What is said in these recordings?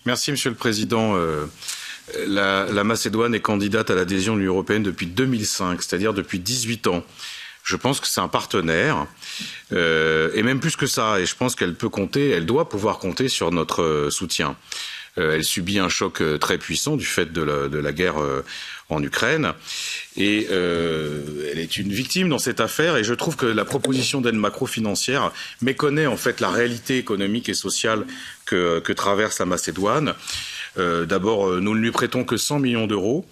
Merci, Monsieur le Président. La Macédoine est candidate à l'adhésion de l'Union européenne depuis 2005, c'est-à-dire depuis 18 ans. Je pense que c'est un partenaire, et même plus que ça. Et je pense qu'elle peut compter, elle doit pouvoir compter sur notre soutien. Elle subit un choc très puissant du fait de la guerre en Ukraine. Et elle est une victime dans cette affaire. Et je trouve que la proposition d'aide macro-financière méconnaît en fait la réalité économique et sociale que traverse la Macédoine. D'abord, nous ne lui prêtons que 100 millions d'euros,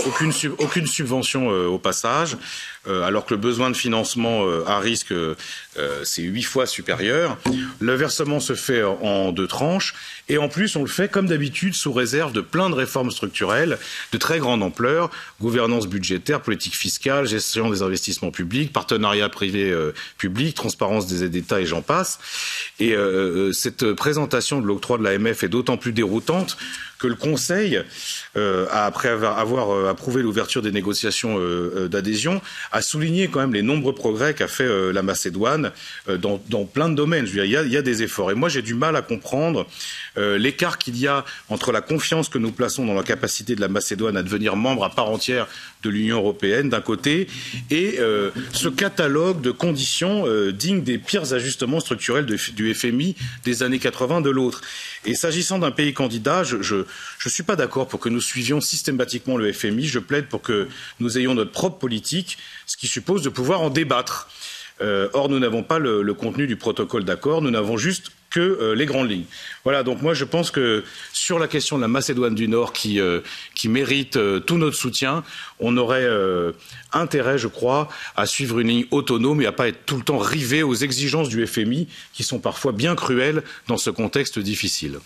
aucune subvention au passage, alors que le besoin de financement à risque, c'est 8 fois supérieur. Le versement se fait en 2 tranches, et en plus, on le fait comme d'habitude sous réserve de plein de réformes structurelles de très grande ampleur, gouvernance budgétaire, politique fiscale, gestion des investissements publics, partenariat privé-public, transparence des aides d'État et j'en passe. Et cette présentation de l'octroi de l'AMF est d'autant plus déroutante que le Conseil, après avoir approuvé l'ouverture des négociations d'adhésion, a souligné quand même les nombreux progrès qu'a fait la Macédoine dans plein de domaines. Je veux dire, il y a des efforts. Et moi, j'ai du mal à comprendre l'écart qu'il y a entre la confiance que nous plaçons dans la capacité de la Macédoine à devenir membre à part entière de l'Union européenne, d'un côté, et ce catalogue de conditions dignes des pires ajustements structurels du FMI des années 80 de l'autre. Et s'agissant d'un pays candidat, je ne suis pas d'accord pour que nous suivions systématiquement le FMI. Je plaide pour que nous ayons notre propre politique, ce qui suppose de pouvoir en débattre. Or, nous n'avons pas le contenu du protocole d'accord, nous n'avons juste que les grandes lignes. Voilà, donc moi je pense que sur la question de la Macédoine du Nord qui mérite tout notre soutien, on aurait intérêt, je crois, à suivre une ligne autonome et à ne pas être tout le temps rivé aux exigences du FMI qui sont parfois bien cruelles dans ce contexte difficile.